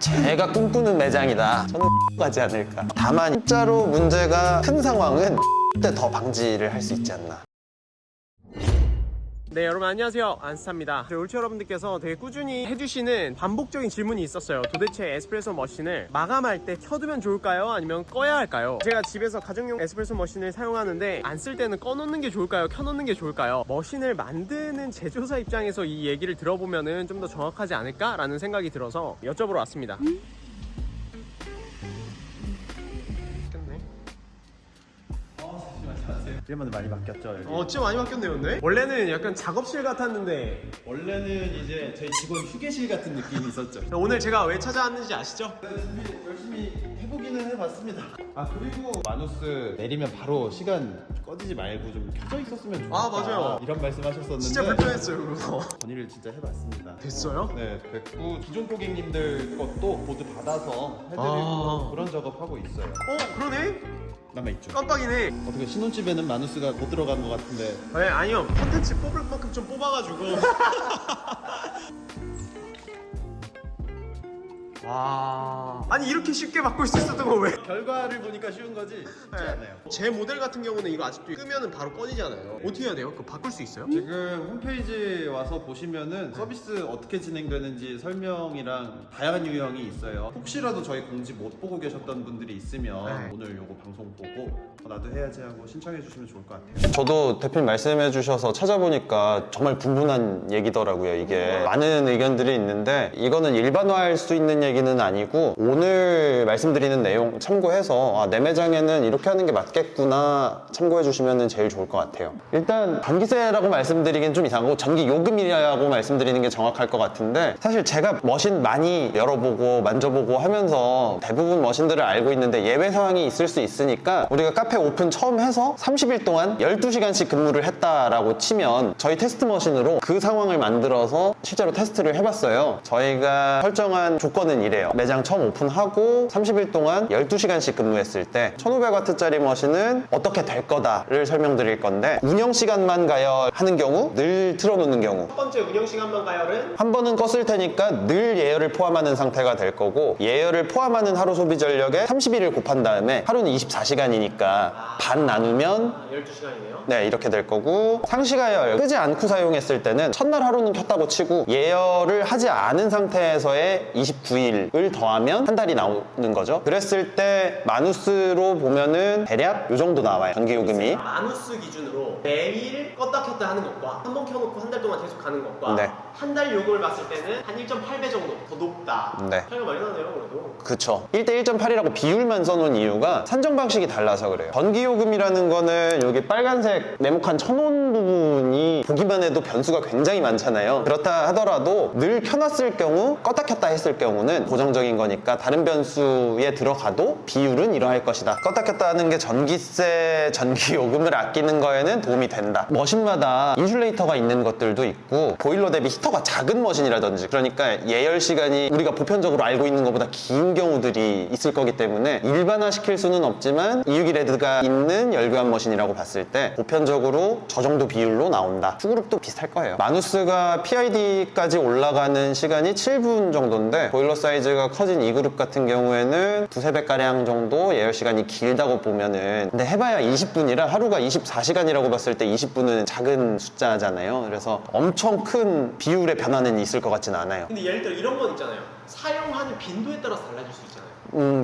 제가 꿈꾸는 매장이다. 저는 가지 않을까. 다만 진짜로 문제가 큰 상황은 그때 더 방지를 할 수 있지 않나. 네, 여러분 안녕하세요, 안스타입니다. 저희 올치 여러분들께서 되게 꾸준히 해주시는 반복적인 질문이 있었어요. 도대체 에스프레소 머신을 마감할 때 켜두면 좋을까요? 아니면 꺼야 할까요? 제가 집에서 가정용 에스프레소 머신을 사용하는데 안 쓸 때는 꺼놓는 게 좋을까요? 켜놓는 게 좋을까요? 머신을 만드는 제조사 입장에서 이 얘기를 들어보면은 좀 더 정확하지 않을까라는 생각이 들어서 여쭤보러 왔습니다. 이름만 많이 바뀌었죠. 여기. 진짜 많이 바뀌었네요, 근데? 원래는 약간 작업실 같았는데 원래는 이제 저희 직원 휴게실 같은 느낌이 있었죠. 오늘 제가 왜 찾아왔는지 아시죠? 준비 열심히 해보기는 해봤습니다. 아 그리고 마누스 내리면 바로 시간 꺼지지 말고 좀 켜져 있었으면 좋겠다. 아, 맞아요. 이런 말씀하셨었는데 진짜 불편했어요, 그거. 건의를 진짜 해봤습니다. 됐어요? 네, 됐고 기존 고객님들 것도 보드 받아서 해드리고 그런 작업하고 있어요. 그러네? 남아있죠. 깜빡이네. 어떻게 신혼집에는 마누스가 못 들어간 것 같은데. 네, 아니요. 콘텐츠 뽑을 만큼 좀 뽑아가지고. 와. 아니, 이렇게 쉽게 바꿀 수 있었던 거 왜? 결과를 보니까 쉬운 거지 쉽지 않아요. 제 모델 같은 경우는 이거 아직도 끄면은 바로 꺼지잖아요. 어떻게 해야 돼요? 그거 바꿀 수 있어요? 지금 홈페이지에 와서 보시면은 서비스 어떻게 진행되는지 설명이랑 다양한 유형이 있어요. 혹시라도 저희 공지 못 보고 계셨던 분들이 있으면 네. 오늘 요거 방송 보고 나도 해야지 하고 신청해 주시면 좋을 것 같아요. 저도 대표님 말씀해 주셔서 찾아보니까 정말 분분한 얘기더라고요. 이게 많은 의견들이 있는데 이거는 일반화할 수 있는 얘기는 아니고 오늘 말씀드리는 내용 참고해서 내 매장에는 이렇게 하는 게 맞겠구나 참고해 주시면 제일 좋을 것 같아요. 일단 전기세라고 말씀드리긴 좀 이상하고 전기 요금이라고 말씀드리는 게 정확할 것 같은데 사실 제가 머신 많이 열어보고 만져보고 하면서 대부분 머신들을 알고 있는데 예외 상황이 있을 수 있으니까 우리가 카페 오픈 처음 해서 30일 동안 12시간씩 근무를 했다라고 치면 저희 테스트 머신으로 그 상황을 만들어서 실제로 테스트를 해봤어요. 저희가 설정한 조건은 이래요. 매장 처음 오픈하고 30일 동안 12시간씩 근무했을 때 1500W짜리 머신은 어떻게 될 거다를 설명드릴 건데 운영 시간만 가열하는 경우, 늘 틀어놓는 경우 첫 번째 운영 시간만 가열은 한 번은 껐을 테니까 늘 예열을 포함하는 상태가 될 거고 예열을 포함하는 하루 소비 전력에 30일을 곱한 다음에 하루는 24시간이니까 반 나누면 12시간이네요. 네 이렇게 될 거고 상시가열 끄지 않고 사용했을 때는 첫날 하루는 켰다고 치고 예열을 하지 않은 상태에서의 29일을 더하면 한 달이 나오는 거죠. 그랬을 때 마누스로 보면은 대략 요 정도 나와요. 전기요금이. 마누스 기준으로 매일 껐다 켰다 하는 것과 한 번 켜놓고 한 달 동안 계속 가는 것과 네. 한 달 요금을 봤을 때는 한 1.8배 정도 더 높다. 네. 차이가 많이 나네요, 그래도. 그쵸. 1대 1.8이라고 비율만 써놓은 이유가 산정 방식이 달라서 그래요. 전기요금이라는 거는 여기 빨간색 네모칸 쳐놓은 부분이 보기만 해도 변수가 굉장히 많잖아요. 그렇다 하더라도 늘 켜놨을 경우 껐다 켰다 했을 경우는 고정적인 거니까 다른 변수에 들어가도 비율은 이러할 것이다. 껐다 켰다 하는 게 전기세, 전기요금을 아끼는 거에는 도움이 된다. 머신마다 인슐레이터가 있는 것들도 있고 보일러 대비 히터가 작은 머신이라든지 그러니까 예열 시간이 우리가 보편적으로 알고 있는 것보다 긴 경우들이 있을 거기 때문에 일반화 시킬 수는 없지만 261헤드가 있는 열교환 머신이라고 봤을 때 보편적으로 저 정도 비율로 나온다. 투그룹도 비슷할 거예요. 마누스가 PID까지 올라가는 시간이 7분 정도인데 보일러 사이즈가 커진 2그룹 같은 경우에는 두세 배가량 정도 예열 시간이 길다고 보면은 근데 해봐야 20분이라 하루가 24시간이라고 봤을 때 20분은 작은 숫자잖아요. 그래서 엄청 큰 비율의 변화는 있을 것 같지는 않아요. 근데 예를 들어 이런 건 있잖아요. 사용하는 빈도에 따라서 달라질 수 있잖아요.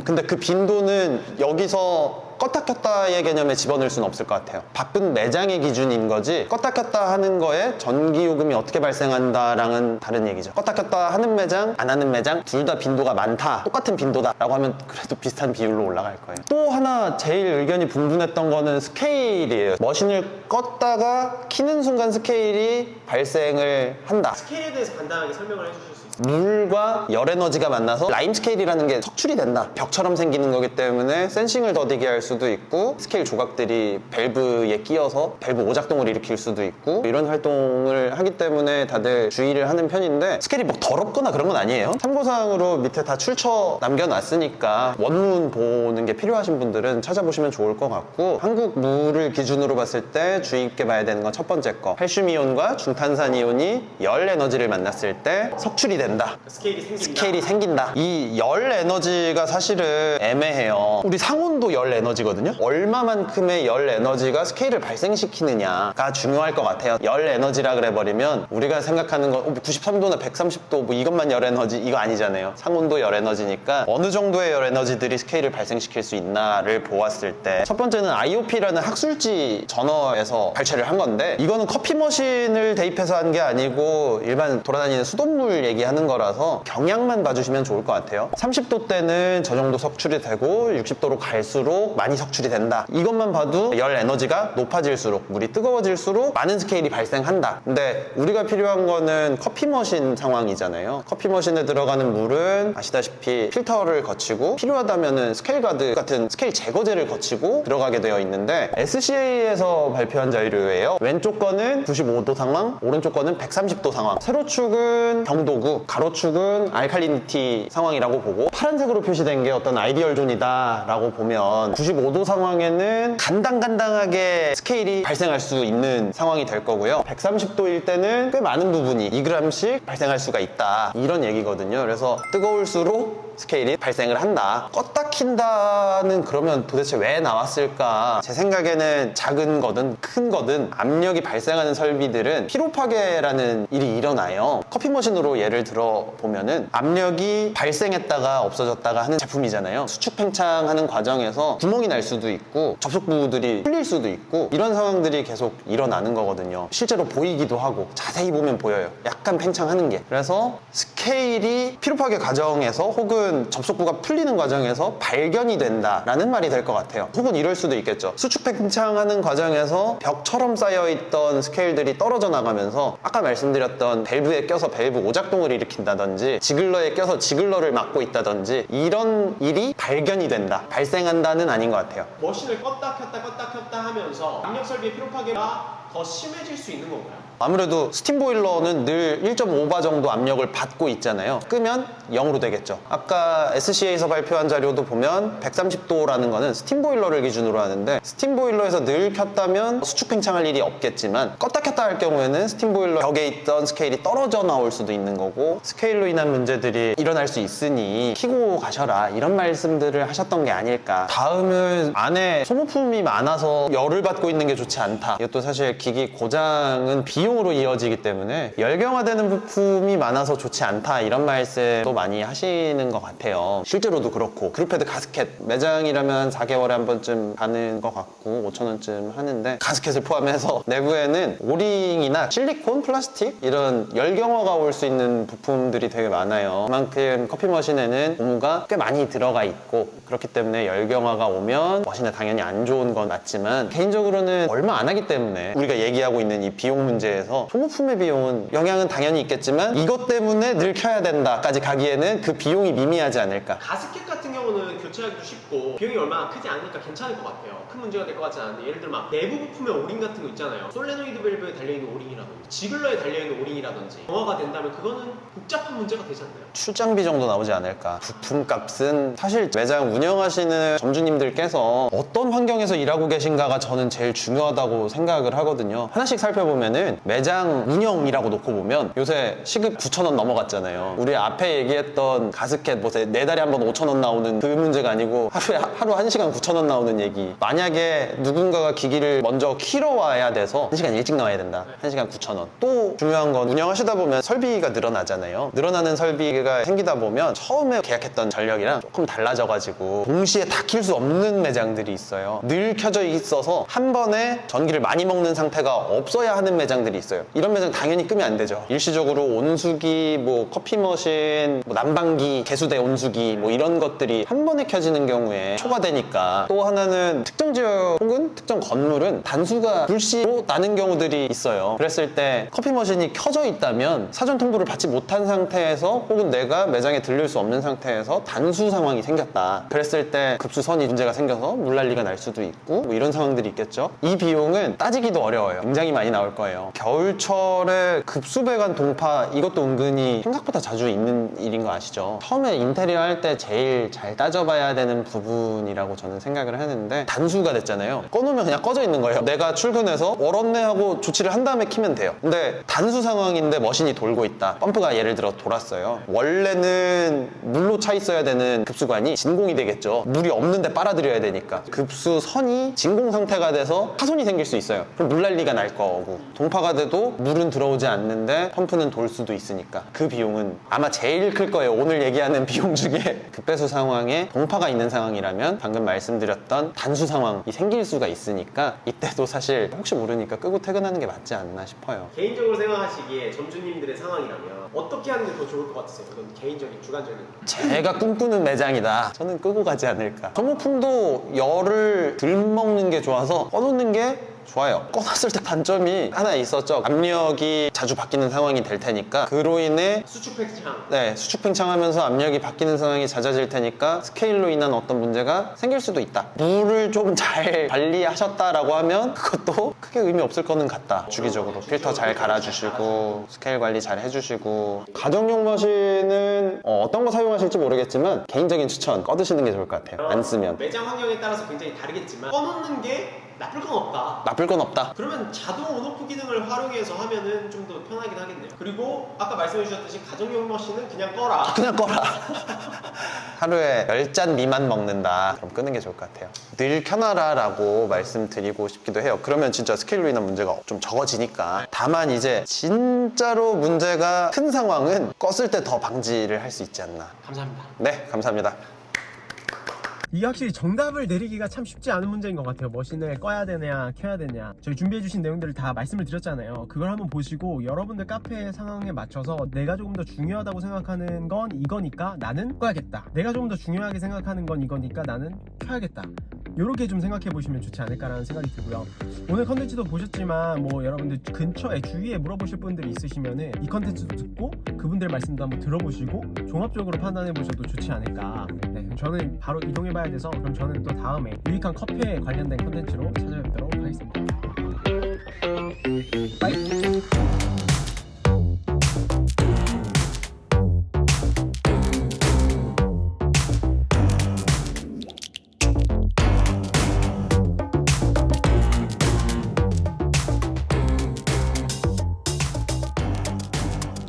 근데 그 빈도는 여기서 껐다 켰다의 개념에 집어넣을 수는 없을 것 같아요. 바쁜 매장의 기준인 거지 껐다 켰다 하는 거에 전기요금이 어떻게 발생한다랑은 다른 얘기죠. 껐다 켰다 하는 매장, 안 하는 매장 둘 다 빈도가 많다, 똑같은 빈도다 라고 하면 그래도 비슷한 비율로 올라갈 거예요. 또 하나 제일 의견이 분분했던 거는 스케일이에요. 머신을 껐다가 키는 순간 스케일이 발생을 한다. 스케일에 대해서 간단하게 설명을 해주실 수 있어요? 물과 열 에너지가 만나서 라임 스케일이라는 게 석출이 된다. 벽처럼 생기는 거기 때문에 센싱을 더디게 할 수도 있고 스케일 조각들이 밸브에 끼어서 밸브 오작동을 일으킬 수도 있고 이런 활동을 하기 때문에 다들 주의를 하는 편인데 스케일이 뭐 더럽거나 그런 건 아니에요. 참고사항으로 밑에 다 출처 남겨놨으니까 원문 보는 게 필요하신 분들은 찾아보시면 좋을 것 같고 한국 물을 기준으로 봤을 때 주의 있게 봐야 되는 건 첫 번째 거 칼슘이온과 중탄산이온이 열 에너지를 만났을 때 석출이 된다. 스케일이 스케일이 생긴다. 이 열 에너지가 사실은 애매해요. 우리 상온도 열 에너지거든요. 얼마만큼의 열 에너지가 스케일을 발생시키느냐가 중요할 것 같아요. 열 에너지라 그래버리면 우리가 생각하는 건 93도나 130도 뭐 이것만 열 에너지 이거 아니잖아요. 상온도 열 에너지니까 어느 정도의 열 에너지들이 스케일을 발생시킬 수 있나를 보았을 때 첫 번째는 IOP라는 학술지 저널에서 발췌를 한 건데 이거는 커피 머신을 대입해서 한 게 아니고 일반 돌아다니는 수돗물 얘기하는 거라서 경향만 봐주시면 좋을 것 같아요. 30도 때는 저 정도 석출이 되고 60도로 갈수록 많이 석출이 된다. 이것만 봐도 열 에너지가 높아질수록 물이 뜨거워질수록 많은 스케일이 발생한다. 근데 우리가 필요한 거는 커피 머신 상황이잖아요. 커피 머신에 들어가는 물은 아시다시피 필터를 거치고 필요하다면은 스케일 가드 같은 스케일 제거제를 거치고 들어가게 되어 있는데 SCA에서 발표한 자료예요. 왼쪽 거는 95도 상황, 오른쪽 거는 130도 상황. 세로축은 경도구, 가로축은 알칼리니티 상황이라고 보고 파란색으로 표시된 게 어떤 아이디얼 존이다 라고 보면 95도 상황에는 간당간당하게 스케일이 발생할 수 있는 상황이 될 거고요. 130도일 때는 꽤 많은 부분이 2g씩 발생할 수가 있다. 이런 얘기거든요. 그래서 뜨거울수록 스케일이 발생을 한다. 껐다 킨다는 그러면 도대체 왜 나왔을까? 제 생각에는 작은 거든 큰 거든 압력이 발생하는 설비들은 피로 파괴라는 일이 일어나요. 커피 머신으로 예를 들어 보면은 압력이 발생했다가 없어졌다가 하는 제품이잖아요. 수축 팽창하는 과정에서 구멍이 날 수도 있고 접속 부들이 풀릴 수도 있고 이런 상황들이 계속 일어나는 거거든요. 실제로 보이기도 하고 자세히 보면 보여요. 약간 팽창하는 게. 그래서 스케일이 피로 파괴 과정에서 혹은 접속부가 풀리는 과정에서 발견이 된다라는 말이 될 것 같아요. 혹은 이럴 수도 있겠죠. 수축 팽창하는 과정에서 벽처럼 쌓여있던 스케일들이 떨어져 나가면서 아까 말씀드렸던 밸브에 껴서 밸브 오작동을 일으킨다든지 지글러에 껴서 지글러를 막고 있다든지 이런 일이 발견이 된다, 발생한다는 아닌 것 같아요. 머신을 껐다 켰다 하면서 압력 설비의 피로 파괴가 더 심해질 수 있는 건가요? 아무래도 스팀 보일러는 늘 1.5바 정도 압력을 받고 있잖아요. 끄면 0으로 되겠죠. 아까 SCA에서 발표한 자료도 보면 130도라는 거는 스팀 보일러를 기준으로 하는데 스팀 보일러에서 늘 켰다면 수축 팽창할 일이 없겠지만 껐다 켰다 할 경우에는 스팀 보일러 벽에 있던 스케일이 떨어져 나올 수도 있는 거고 스케일로 인한 문제들이 일어날 수 있으니 켜고 가셔라 이런 말씀들을 하셨던 게 아닐까. 다음은 안에 소모품이 많아서 열을 받고 있는 게 좋지 않다. 이것도 사실 기기 고장은 비용으로 이어지기 때문에 열경화되는 부품이 많아서 좋지 않다 이런 말씀도 많이 하시는 것 같아요. 실제로도 그렇고 그룹헤드 가스켓 매장이라면 4개월에 한 번쯤 가는 것 같고 5,000원쯤 하는데 가스켓을 포함해서 내부에는 오링이나 실리콘, 플라스틱 이런 열경화가 올 수 있는 부품들이 되게 많아요. 그만큼 커피 머신에는 고무가 꽤 많이 들어가 있고 그렇기 때문에 열경화가 오면 머신에 당연히 안 좋은 건 맞지만 개인적으로는 얼마 안 하기 때문에 우리가 얘기하고 있는 이 비용 문제에서 소모품의 비용은 영향은 당연히 있겠지만 이것 때문에 늘 켜야 된다까지 가기에는 그 비용이 미미하지 않을까. 가스켓 같은 경우는 교체하기도 쉽고 비용이 얼마나 크지 않으니까 괜찮을 것 같아요. 큰 문제가 될 것 같지 않은데 예를 들어 막 내부 부품의 오링 같은 거 있잖아요. 솔레노이드 밸브에 달려있는 오링이라든지 지글러에 달려있는 오링이라든지 정화가 된다면 그거는 복잡한 문제가 되지 않나요? 출장비 정도 나오지 않을까. 부품값은 사실 매장 운영하시는 점주님들께서 어떤 환경에서 일하고 계신가가 저는 제일 중요하다고 생각을 하거든요. 하나씩 살펴보면은 매장 운영이라고 놓고 보면 요새 시급 9,000원 넘어갔잖아요. 우리 앞에 얘기했던 가스켓 뭐 4달에 한 번 5,000원 나오는 그 문제가 아니고 하루 1시간 9,000원 나오는 얘기. 만약에 누군가가 기기를 먼저 키러 와야 돼서 1시간 일찍 나와야 된다. 1시간 9,000원. 또 중요한 건 운영하시다 보면 설비가 늘어나잖아요. 늘어나는 설비가 생기다 보면 처음에 계약했던 전력이랑 조금 달라져가지고 동시에 다 킬 수 없는 매장들이 있어요. 늘 켜져 있어서 한 번에 전기를 많이 먹는 상태가 없어야 하는 매장들이 있어요. 이런 매장 당연히 끄면 안 되죠. 일시적으로 온수기, 뭐 커피 머신, 뭐 난방기, 개수대 온수기 뭐 이런 것들이 한 번에 켜지는 경우에 초과되니까. 또 하나는 특정 지역 혹은 특정 건물은 단수가 불시로 나는 경우들이 있어요. 그랬을 때 커피 머신이 켜져 있다면 사전 통보를 받지 못한 상태에서 혹은 내가 매장에 들릴 수 없는 상태에서 단수 상황이 생겼다. 그랬을 때 급수선이 문제가 생겨서 물난리가 날 수도 있고 뭐 이런 상황들이 있겠죠. 이 비용은 따지기도 어려워요. 굉장히 많이 나올 거예요. 겨울철에 급수배관 동파 이것도 은근히 생각보다 자주 있는 일인 거 아시죠? 처음에 인테리어 할 때 제일 잘 잘 따져봐야 되는 부분이라고 저는 생각을 하는데, 단수가 됐잖아요. 꺼놓으면 그냥 꺼져 있는 거예요. 내가 출근해서 얼었네 하고 조치를 한 다음에 키면 돼요. 근데 단수 상황인데 머신이 돌고 있다. 펌프가 예를 들어 돌았어요. 원래는 물로 차 있어야 되는 급수관이 진공이 되겠죠. 물이 없는데 빨아들여야 되니까. 급수선이 진공 상태가 돼서 파손이 생길 수 있어요. 그럼 물난리가 날 거고, 동파가 돼도 물은 들어오지 않는데 펌프는 돌 수도 있으니까 그 비용은 아마 제일 클 거예요. 오늘 얘기하는 비용 중에. 급배수 상황에 동파가 있는 상황이라면 방금 말씀드렸던 단수 상황이 생길 수가 있으니까, 이때도 사실 혹시 모르니까 끄고 퇴근하는 게 맞지 않나 싶어요. 개인적으로 생각하시기에 점주님들의 상황이라면 어떻게 하는 게 더 좋을 것 같으세요? 그건 개인적인, 주관적인. 제가 꿈꾸는 매장이다. 저는 끄고 가지 않을까. 소모품도 열을 덜 먹는 게 좋아서 꺼놓는 게 좋아요. 꺼놨을 때 단점이 하나 있었죠. 압력이 자주 바뀌는 상황이 될 테니까, 그로 인해 수축 팽창. 네, 수축 팽창하면서 압력이 바뀌는 상황이 잦아질 테니까 스케일로 인한 어떤 문제가 생길 수도 있다. 물을 좀 잘 관리하셨다라고 하면 그것도 크게 의미 없을 거는 같다. 주기적으로 필터 잘 갈아주시고 스케일 관리 잘 해주시고. 가정용 머신은 어떤 거 사용하실지 모르겠지만 개인적인 추천, 꺼두시는 게 좋을 것 같아요. 안 쓰면. 매장 환경에 따라서 굉장히 다르겠지만 꺼놓는 게 나쁠 건 없다. 나쁠 건 없다. 그러면 자동 온오프 기능을 활용해서 하면은 좀 더 편하긴 하겠네요. 그리고 아까 말씀해 주셨듯이 가정용 머신은 그냥 꺼라. 그냥 꺼라. 하루에 10잔 미만 먹는다. 그럼 끄는 게 좋을 것 같아요. 늘 켜놔라 라고 말씀드리고 싶기도 해요. 그러면 진짜 스케일로 인한 문제가 좀 적어지니까. 다만 이제 진짜로 문제가 큰 상황은 껐을 때 더 방지를 할 수 있지 않나. 감사합니다. 네, 감사합니다. 이게 확실히 정답을 내리기가 참 쉽지 않은 문제인 것 같아요. 머신을 꺼야 되냐 켜야 되냐. 저희 준비해주신 내용들을 다 말씀을 드렸잖아요. 그걸 한번 보시고 여러분들 카페 상황에 맞춰서 내가 조금 더 중요하다고 생각하는 건 이거니까 나는 꺼야겠다, 내가 조금 더 중요하게 생각하는 건 이거니까 나는 켜야겠다, 이렇게 좀 생각해 보시면 좋지 않을까라는 생각이 들고요. 오늘 컨텐츠도 보셨지만 뭐 여러분들 근처에 주위에 물어보실 분들이 있으시면은 이 컨텐츠도 듣고 그분들 말씀도 한번 들어보시고 종합적으로 판단해 보셔도 좋지 않을까. 네, 저는 바로 이동해 봐야 돼서, 그럼 저는 또 다음에 유익한 커피에 관련된 컨텐츠로 찾아뵙도록 하겠습니다.